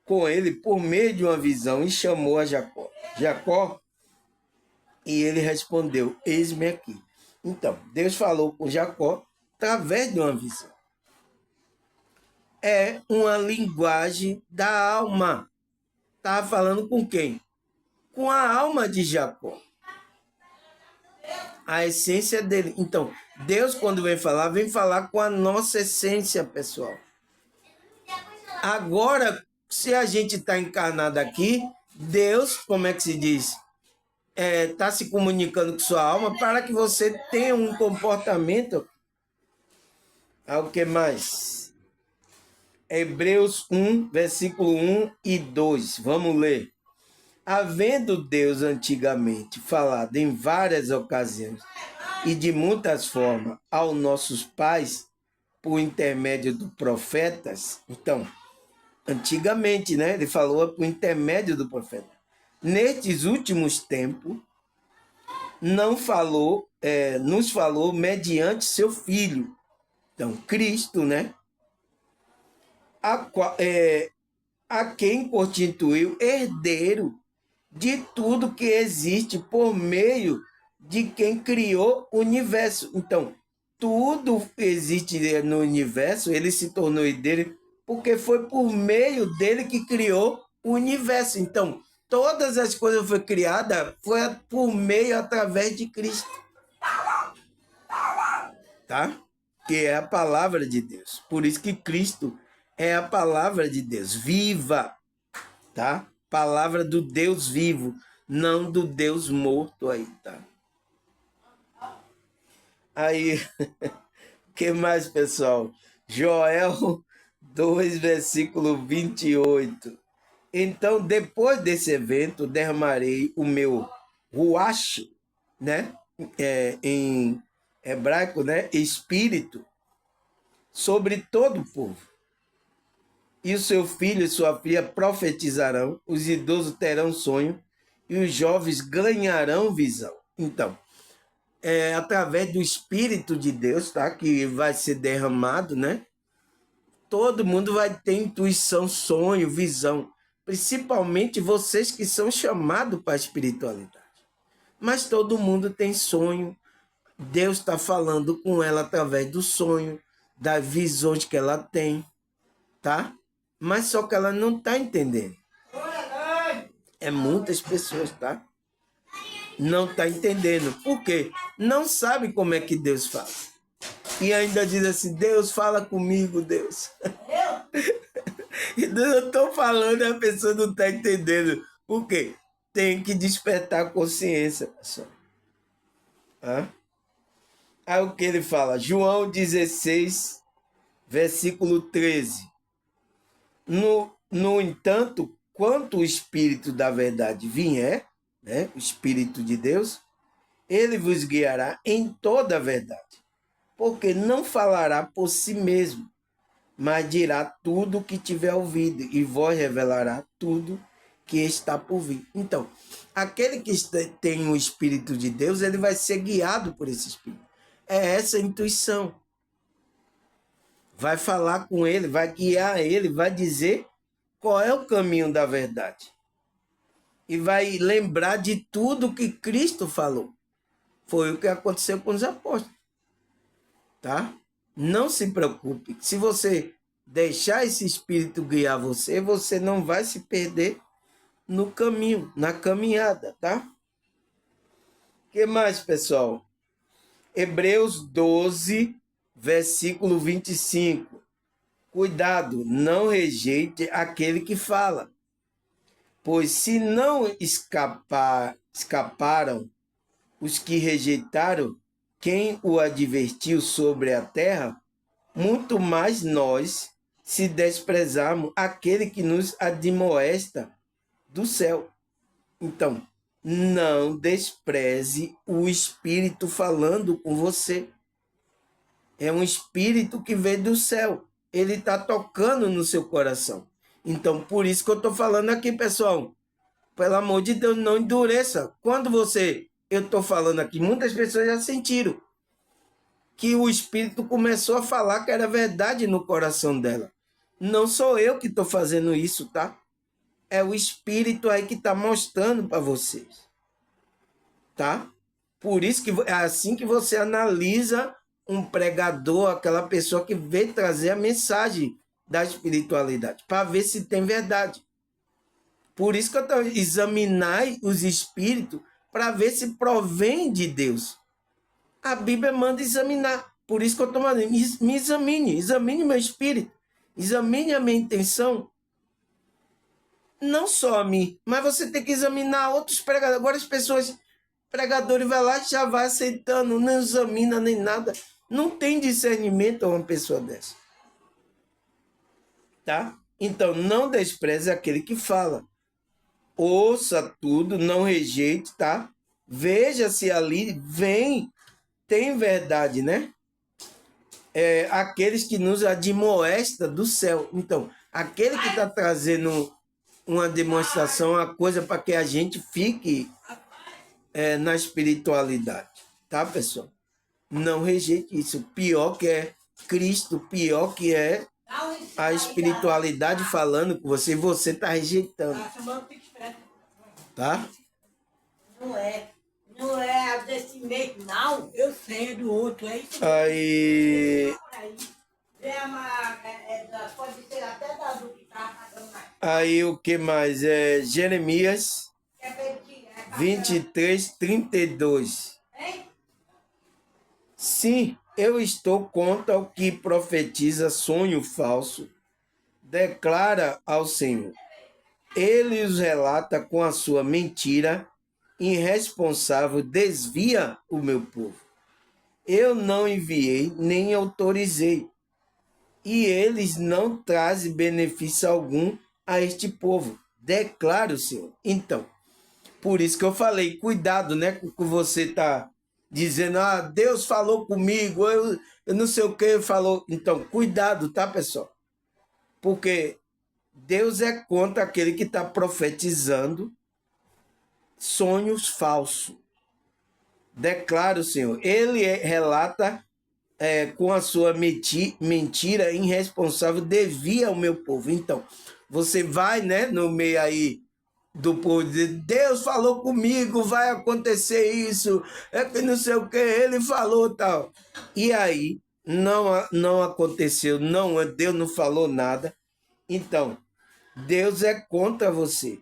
com ele por meio de uma visão e chamou a Jacó. Jacó, e ele respondeu, eis-me aqui. Então, Deus falou com Jacó através de uma visão. É uma linguagem da alma. Estava falando com quem? Com a alma de Jacó. A essência dele. Então, Deus, quando vem falar com a nossa essência, pessoal. Agora, se a gente está encarnado aqui, Deus, como é que se diz? Está se comunicando com sua alma para que você tenha um comportamento. O que mais? Hebreus 1, versículo 1 e 2. Vamos ler. Havendo Deus antigamente falado em várias ocasiões e de muitas formas aos nossos pais por intermédio dos profetas. Então, antigamente, né? Ele falou por intermédio do profeta. Nestes últimos tempos, não falou, nos falou mediante seu Filho. Então, Cristo, né? A quem constituiu herdeiro de tudo que existe por meio de quem criou o universo. Então, tudo que existe no universo, ele se tornou herdeiro porque foi por meio dele que criou o universo. Então, todas as coisas foram criadas foi por meio, através de Cristo. Tá? Que é a palavra de Deus. Por isso que Cristo é a palavra de Deus, viva, tá? Palavra do Deus vivo, não do Deus morto aí, tá? Aí, o que mais, pessoal? Joel 2, versículo 28. Então, depois desse evento, derramarei o meu ruach, né? Em hebraico, né? Espírito, sobre todo o povo. E o seu filho e sua filha profetizarão, os idosos terão sonho e os jovens ganharão visão. Então, através do Espírito de Deus, tá? Que vai ser derramado, né? Todo mundo vai ter intuição, sonho, visão. Principalmente vocês que são chamados para a espiritualidade. Mas todo mundo tem sonho. Deus está falando com ela através do sonho, das visões que ela tem, tá? Mas só que ela não está entendendo. É muitas pessoas, tá? Não está entendendo. Por quê? Não sabe como é que Deus fala. E ainda diz assim, Deus fala comigo, Deus. Então eu estou falando e a pessoa não está entendendo. Por quê? Tem que despertar a consciência, pessoal. Aí o que ele fala? João 16, versículo 13. No entanto, quanto o Espírito da verdade vier, né, o Espírito de Deus, ele vos guiará em toda a verdade, porque não falará por si mesmo, mas dirá tudo o que tiver ouvido, e vos revelará tudo que está por vir. Então, aquele que tem o Espírito de Deus, ele vai ser guiado por esse Espírito. É essa a intuição. Vai falar com ele, vai guiar ele, vai dizer qual é o caminho da verdade. E vai lembrar de tudo que Cristo falou. Foi o que aconteceu com os apóstolos. Tá? Não se preocupe. Se você deixar esse Espírito guiar você, você não vai se perder no caminho, na caminhada, tá? O que mais, pessoal? Hebreus 12, versículo 25. Cuidado, não rejeite aquele que fala, pois se não escaparam os que rejeitaram quem o advertiu sobre a terra, muito mais nós, se desprezarmos aquele que nos admoesta do céu. Então, não despreze o Espírito falando com você. É um Espírito que vem do céu. Ele está tocando no seu coração. Então, por isso que eu estou falando aqui, pessoal. Pelo amor de Deus, não endureça. Quando eu estou falando aqui, muitas pessoas já sentiram. que o Espírito começou a falar que era verdade no coração dela. Não sou eu que estou fazendo isso, tá? É o Espírito aí que está mostrando para vocês, tá? Por isso que é assim que você analisa um pregador, aquela pessoa que veio trazer a mensagem da espiritualidade, para ver se tem verdade. Por isso que eu estou examinar os espíritos para ver se provém de Deus. A Bíblia manda examinar. Por isso que eu estou mandando, me examine meu espírito, examine a minha intenção. Não só a mim, mas você tem que examinar outros pregadores. Agora as pessoas, pregadores, vai lá e já vai aceitando, não examina nem nada. Não tem discernimento a uma pessoa dessa. Tá? Então, não despreze aquele que fala. Ouça tudo, não rejeite, tá? Veja se ali tem verdade, né? Aqueles que nos admoesta do céu. Então, aquele que está trazendo uma demonstração, uma coisa para que a gente fique na espiritualidade, tá, pessoal? Não rejeite isso. Pior que é Cristo, pior que é a espiritualidade falando com você, você está rejeitando. Tá? Não é desse mês, não. Eu sei, é do outro. É isso aí. Pode ser até da do que tá pagando mais. Aí o que mais? Jeremias 23:32. Sim, eu estou contra o que profetiza sonho falso, declara ao Senhor. Ele os relata com a sua mentira irresponsável, desvia o meu povo. Eu não enviei nem autorizei, e eles não trazem benefício algum a este povo, declara o Senhor. Então, por isso que eu falei, cuidado, né, com o que você está dizendo, Deus falou comigo, eu não sei o que falou. Então, cuidado, tá, pessoal? Porque Deus é contra aquele que está profetizando sonhos falsos. Declara o Senhor. Ele relata com a sua mentira irresponsável, desvia o meu povo. Então, você vai, né, no meio aí do povo, dizer, Deus falou comigo, vai acontecer isso, é que não sei o que, ele falou tal. E aí, não aconteceu, Deus não falou nada. Então, Deus é contra você.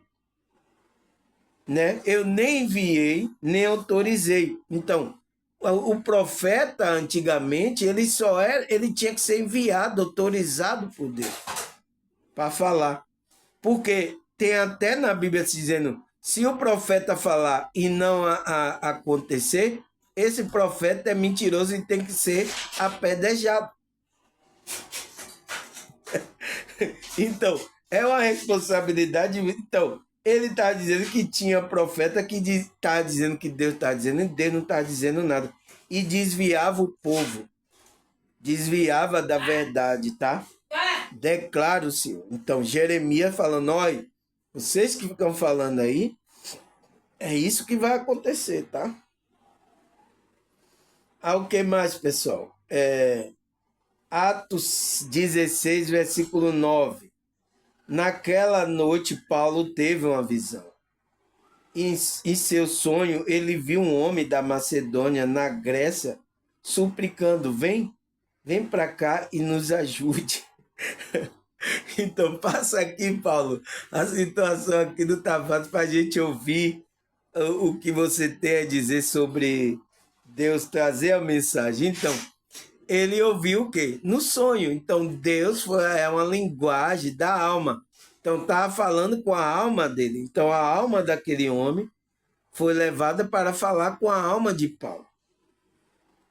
Né? Eu nem enviei, nem autorizei. Então, o profeta antigamente, ele tinha que ser enviado, autorizado por Deus para falar. Porque tem até na Bíblia se dizendo, se o profeta falar e não acontecer, esse profeta é mentiroso e tem que ser apedrejado. Então, é uma responsabilidade. Então, ele está dizendo que tinha profeta que está dizendo que Deus está dizendo, e Deus não está dizendo nada. E desviava o povo. Desviava da verdade, tá? Declara o Senhor. Então, Jeremias falando, olha, vocês que ficam falando aí, é isso que vai acontecer, tá? O que mais, pessoal? Atos 16, versículo 9. Naquela noite, Paulo teve uma visão. Em seu sonho, ele viu um homem da Macedônia, na Grécia, suplicando, vem para cá e nos ajude. Então, passa aqui, Paulo. A situação aqui não está fácil para a gente ouvir o que você tem a dizer sobre Deus trazer a mensagem. Então, ele ouviu o quê? No sonho. Então, Deus é uma linguagem da alma. Então, estava falando com a alma dele. Então, a alma daquele homem foi levada para falar com a alma de Paulo.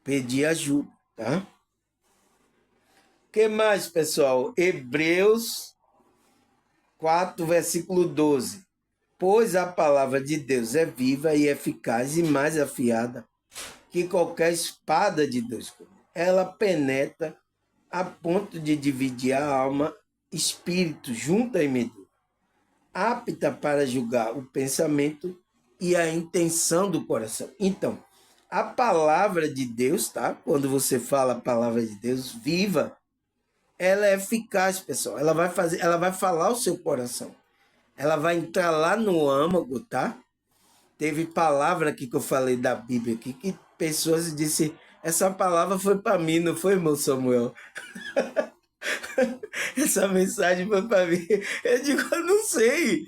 Pedir ajuda, tá? O que mais, pessoal? Hebreus 4, versículo 12. Pois a palavra de Deus é viva e eficaz e mais afiada que qualquer espada de dois gumes. Ela penetra a ponto de dividir a alma, espírito, junta e medula, apta para julgar o pensamento e a intenção do coração. Então, A palavra de Deus, tá? Quando você fala a palavra de Deus viva, ela é eficaz, pessoal. Ela vai falar o seu coração. Ela vai entrar lá no âmago, tá? Teve palavra aqui que eu falei da Bíblia aqui, que pessoas disseram, essa palavra foi para mim, não foi, irmão Samuel? Essa mensagem foi para mim. Eu digo, eu não sei.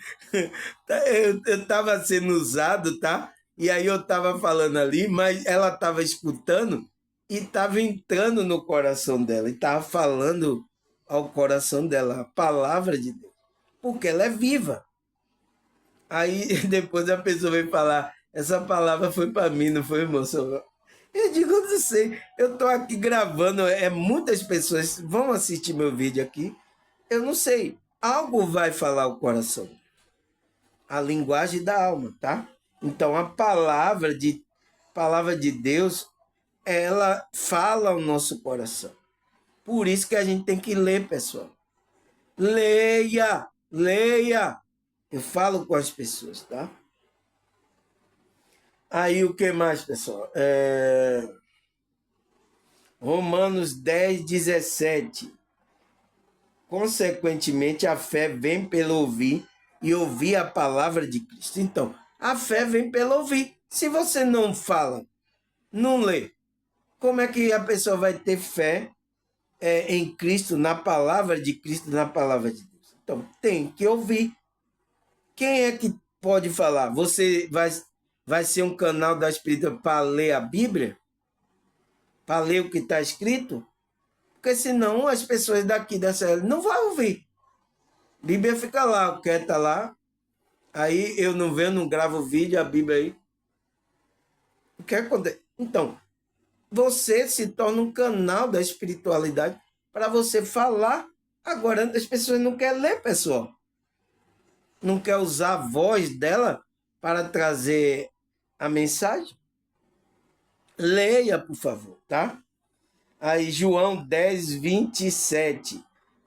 Eu estava sendo usado, tá? E aí eu estava falando ali, mas ela estava escutando e estava entrando no coração dela. E estava falando ao coração dela a palavra de Deus. Porque ela é viva. Aí depois a pessoa vem falar, essa palavra foi para mim, não foi, moço? Eu digo, eu não sei, eu estou aqui gravando, muitas pessoas vão assistir meu vídeo aqui, eu não sei, algo vai falar o coração, a linguagem da alma, tá? Então a palavra de Deus, ela fala ao nosso coração. Por isso que a gente tem que ler, pessoal. Leia, leia. Eu falo com as pessoas, tá? Aí o que mais, pessoal? Romanos 10, 17. Consequentemente, a fé vem pelo ouvir e ouvir a palavra de Cristo. Então, a fé vem pelo ouvir. Se você não fala, não lê, como é que a pessoa vai ter fé em Cristo, na palavra de Cristo, na palavra de Deus? Então, tem que ouvir. Quem é que pode falar? Você vai ser um canal da espírita para ler a Bíblia? Para ler o que está escrito? Porque senão as pessoas daqui dessa não vão ouvir. A Bíblia fica lá, quieta lá. Aí eu não vejo, não gravo o vídeo, a Bíblia aí. O que acontece? Então, você se torna um canal da espiritualidade para você falar. Agora, as pessoas não querem ler, pessoal. Não quer usar a voz dela para trazer a mensagem. Leia, por favor, tá? Aí, João 10, 27.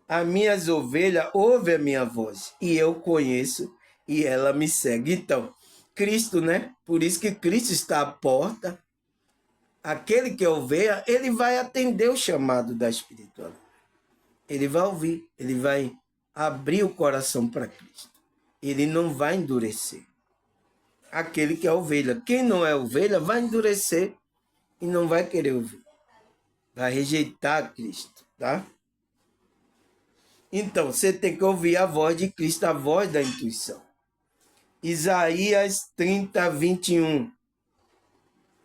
As minhas ovelhas ouvem a minha voz, e eu conheço, e ela me segue. Então, Cristo, né? Por isso que Cristo está à porta. Aquele que é ovelha, ele vai atender o chamado da espiritualidade. Ele vai ouvir, ele vai abrir o coração para Cristo. Ele não vai endurecer. Aquele que é ovelha. Quem não é ovelha vai endurecer e não vai querer ouvir. Vai rejeitar Cristo, tá? Então, você tem que ouvir a voz de Cristo, a voz da intuição. Isaías 30, 21.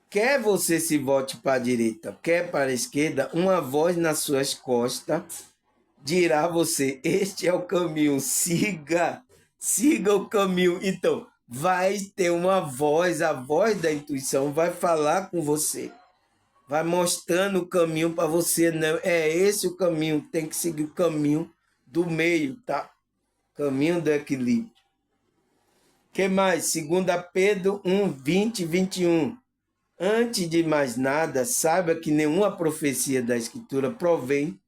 Quer você se volte para a direita, quer para a esquerda, uma voz nas suas costas dirá a você, este é o caminho, siga o caminho. Então, vai ter uma voz, a voz da intuição vai falar com você. Vai mostrando o caminho para você. Não, é esse o caminho, tem que seguir o caminho do meio, tá? Caminho do equilíbrio. Que mais? 2 Pedro 1, 20 e 21. Antes de mais nada, saiba que nenhuma profecia da Escritura provém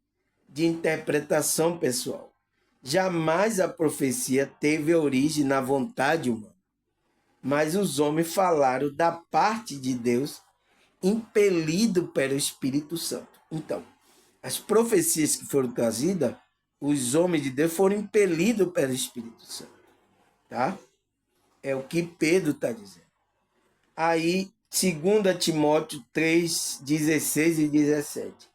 de interpretação pessoal. Jamais a profecia teve origem na vontade humana, mas os homens falaram da parte de Deus, impelido pelo Espírito Santo. Então, as profecias que foram trazidas, os homens de Deus foram impelidos pelo Espírito Santo, tá? É o que Pedro está dizendo. Aí, 2 Timóteo 3, 16 e 17.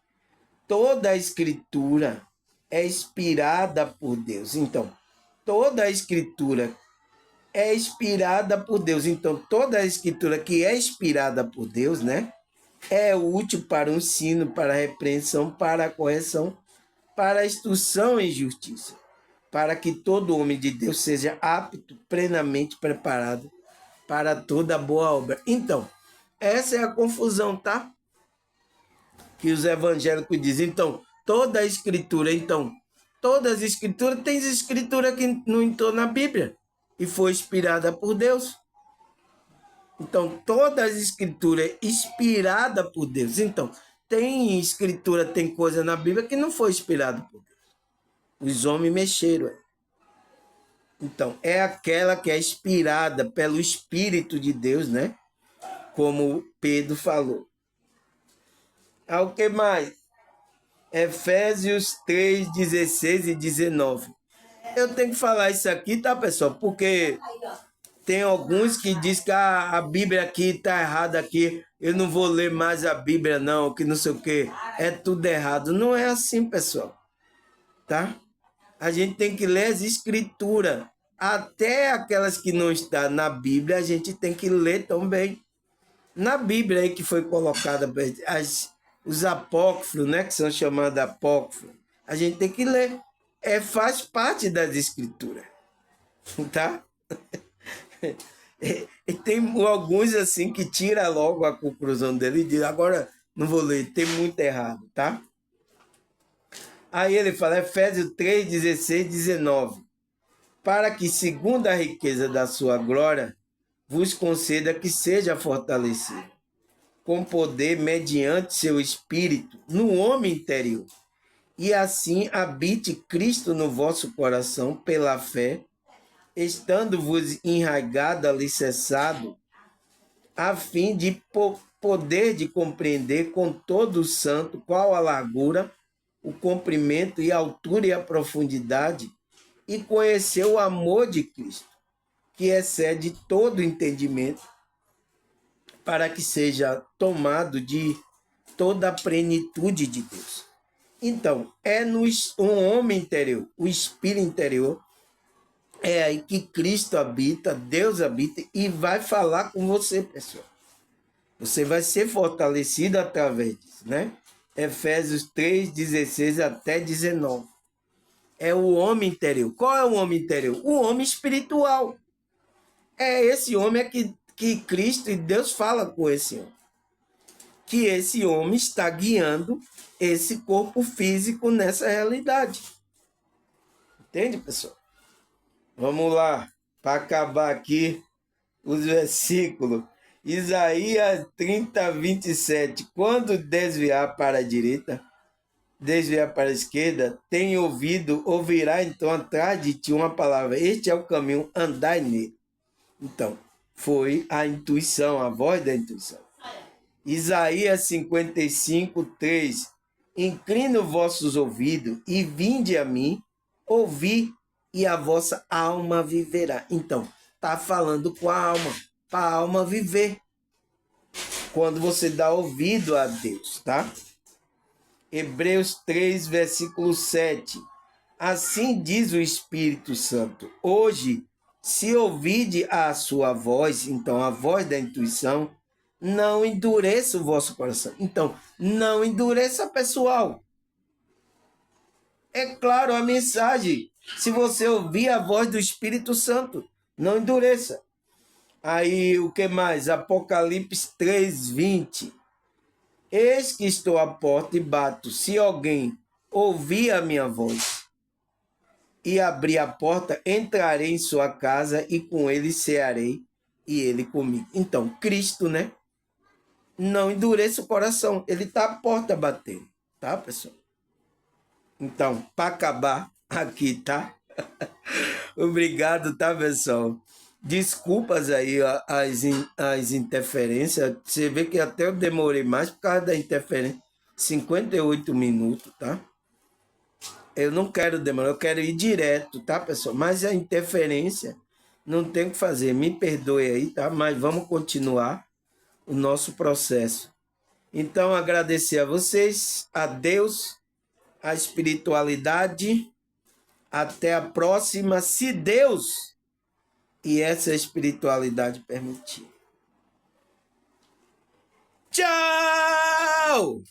Toda a escritura é inspirada por Deus. Então, toda a escritura é inspirada por Deus. Então, toda a escritura que é inspirada por Deus, né? É útil para o ensino, para a repreensão, para a correção, para a instrução em justiça, para que todo homem de Deus seja apto, plenamente preparado para toda boa obra. Então, essa é a confusão, tá? Que os evangélicos dizem. Então, toda a escritura, todas as escrituras, tem escritura que não entrou na Bíblia e foi inspirada por Deus. Então, toda a escritura é inspirada por Deus. Então, tem escritura, tem coisa na Bíblia que não foi inspirada por Deus. Os homens mexeram. Então, é aquela que é inspirada pelo Espírito de Deus, né? como Pedro falou. O que mais? Efésios 3, 16 e 19. Eu tenho que falar isso aqui, tá, pessoal? Porque tem alguns que dizem que a Bíblia aqui está errada aqui. Eu não vou ler mais a Bíblia, não, que não sei o quê. É tudo errado. Não é assim, pessoal. Tá? A gente tem que ler as escrituras. Até aquelas que não estão na Bíblia, a gente tem que ler também. Na Bíblia aí que foi colocada os apócrifos, né, que são chamados apócrifos, a gente tem que ler. Faz parte das escrituras. Tá? E tem alguns assim que tira logo a conclusão dele e diz, agora não vou ler, tem muito errado, tá? Aí ele fala, Efésios 3, 16, 19. Para que, segundo a riqueza da sua glória, vos conceda que seja fortalecido, com poder mediante seu espírito, no homem interior. E assim habite Cristo no vosso coração pela fé, estando-vos enraigado, alicerçado, a fim de poder de compreender com todo o santo qual a largura, o comprimento e a altura e a profundidade, e conhecer o amor de Cristo, que excede todo entendimento, para que seja tomado de toda a plenitude de Deus. Então, é no homem interior, o espírito interior, é aí que Cristo habita, Deus habita e vai falar com você, pessoal. Você vai ser fortalecido através disso, né? Efésios 3, 16 até 19. É o homem interior. Qual é o homem interior? O homem espiritual. É esse homem que Cristo e Deus fala com esse homem. Que esse homem está guiando esse corpo físico nessa realidade. Entende, pessoal? Vamos lá, para acabar aqui os versículos. Isaías 30, 27. Quando desviar para a direita, desviar para a esquerda, tem ouvido, ouvirá então atrás de ti uma palavra. Este é o caminho, andai nele. Então, foi a intuição, a voz da intuição. Isaías 55, 3. Inclina os vossos ouvidos e vinde a mim, ouvi, e a vossa alma viverá. Então, está falando com a alma, para a alma viver. Quando você dá ouvido a Deus, tá? Hebreus 3, versículo 7. Assim diz o Espírito Santo. Hoje, se ouvide a sua voz, então a voz da intuição, não endureça o vosso coração. Então, não endureça, pessoal. É claro a mensagem. Se você ouvir a voz do Espírito Santo, não endureça. Aí, o que mais? Apocalipse 3, 20. Eis que estou à porta e bato. Se alguém ouvir a minha voz e abrir a porta, entrarei em sua casa e com ele cearei e ele comigo. Então, Cristo, né? Não endureça o coração. Ele está à porta batendo, tá, pessoal? Então, para acabar aqui, tá? Obrigado, tá, pessoal? Desculpas aí as interferências. Você vê que até eu demorei mais por causa da interferência. 58 minutos, tá? Eu não quero demorar, eu quero ir direto, tá, pessoal? Mas a interferência não tem o que fazer. Me perdoe aí, tá? Mas vamos continuar o nosso processo. Então, agradecer a vocês, a Deus, a espiritualidade. Até a próxima, se Deus e essa espiritualidade permitir. Tchau!